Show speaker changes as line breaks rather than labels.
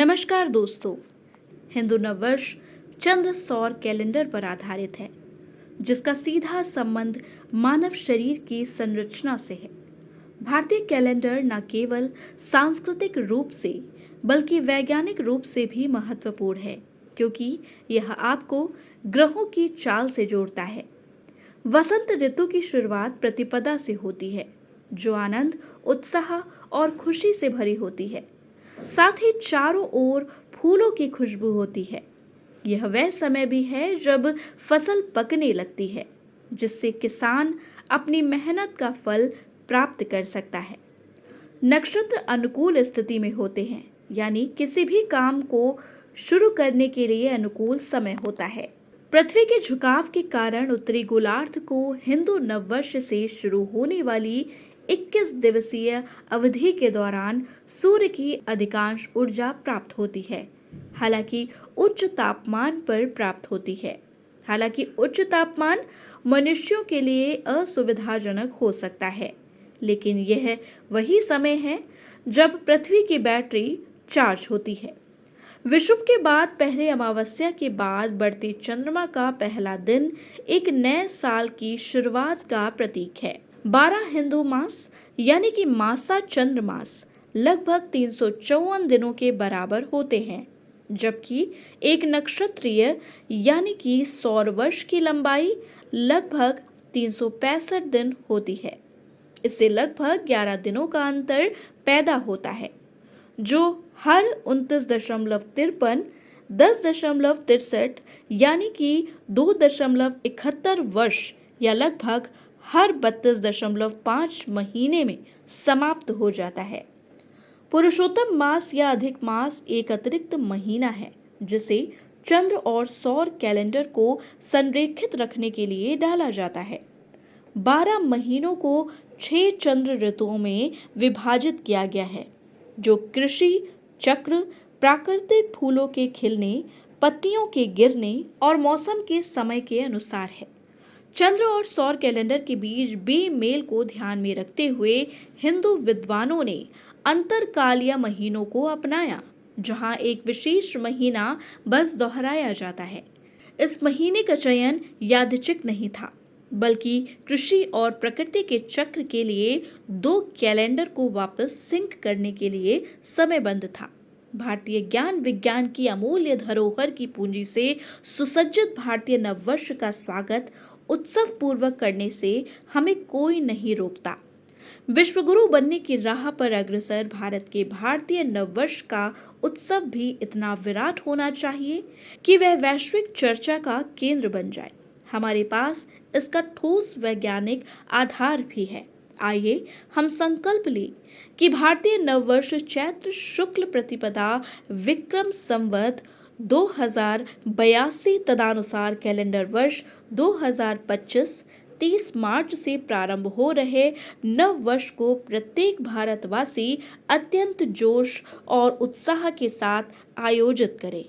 नमस्कार दोस्तों। हिंदू नववर्ष चंद्र सौर कैलेंडर पर आधारित है, जिसका सीधा संबंध मानव शरीर की संरचना से है। भारतीय कैलेंडर न केवल सांस्कृतिक रूप से बल्कि वैज्ञानिक रूप से भी महत्वपूर्ण है, क्योंकि यह आपको ग्रहों की चाल से जोड़ता है। वसंत ऋतु की शुरुआत प्रतिपदा से होती है, जो आनंद, उत्साह और खुशी से भरी होती है। साथ ही चारों ओर फूलों की खुशबू होती है। यह वह समय भी है जब फसल पकने लगती है, जिससे किसान अपनी मेहनत का फल प्राप्त कर सकता है। नक्षत्र अनुकूल स्थिति में होते हैं, यानी किसी भी काम को शुरू करने के लिए अनुकूल समय होता है। पृथ्वी के झुकाव के कारण उत्तरी गोलार्ध को हिंदू नववर्ष से शुरू होने वाली 21 दिवसीय अवधि के दौरान सूर्य की अधिकांश ऊर्जा प्राप्त होती है। हालांकि उच्च तापमान पर प्राप्त होती है। हालांकि उच्च तापमान मनुष्यों के लिए असुविधाजनक हो सकता है, लेकिन यह वही समय है जब पृथ्वी की बैटरी चार्ज होती है। विषुव के बाद पहले अमावस्या के बाद बढ़ती चंद्रमा का पहला दिन एक नए साल की शुरुआत का प्रतीक है। 12 हिंदू मास यानी कि मासा चंद्र मास लगभग 354 दिनों के बराबर होते हैं, जबकि एक नक्षत्रीय यानी कि सौर वर्ष की लंबाई लगभग 365 दिन होती है। इससे लगभग 11 दिनों का अंतर पैदा होता है, जो हर 29.53, 10.63 यानी कि 2.71 वर्ष या लगभग हर 32.5 महीने में समाप्त हो जाता है। पुरुषोत्तम मास या अधिक मास एक अतिरिक्त महीना है, जिसे चंद्र और सौर कैलेंडर को संरेखित रखने के लिए डाला जाता है। 12 महीनों को 6 चंद्र ऋतुओं में विभाजित किया गया है, जो कृषि चक्र, प्राकृतिक फूलों के खिलने, पत्तियों के गिरने और मौसम के समय के अनुसार है। चंद्र और सौर कैलेंडर के बीच बेमेल को ध्यान में रखते हुए हिंदू विद्वानों ने अंतरकालीय महीनों को अपनाया, जहां एक विशेष महीना बस दोहराया जाता है। इस महीने का चयन यादृच्छिक नहीं था, बल्कि कृषि और प्रकृति के चक्र के लिए 2 कैलेंडर को वापस सिंक करने के लिए समयबद्ध था। भारतीय ज्ञान विज्ञान की अमूल्य धरोहर की पूंजी से सुसज्जित भारतीय नववर्ष का स्वागत उत्सव पूर्वक करने से हमें कोई नहीं रोकता। विश्वगुरु बनने की राह पर अग्रसर भारत के भारतीय नववर्ष का उत्सव भी इतना विराट होना चाहिए कि वह वैश्विक चर्चा का केंद्र बन जाए। हमारे पास इसका ठोस वैज्ञानिक आधार भी है। आइए हम संकल्प लें कि भारतीय नववर्ष चैत्र शुक्ल प्रतिपदा विक्रम संवत 2082 तदनुसार कैलेंडर वर्ष 2025 30 मार्च से प्रारंभ हो रहे नव वर्ष को प्रत्येक भारतवासी अत्यंत जोश और उत्साह के साथ आयोजित करे।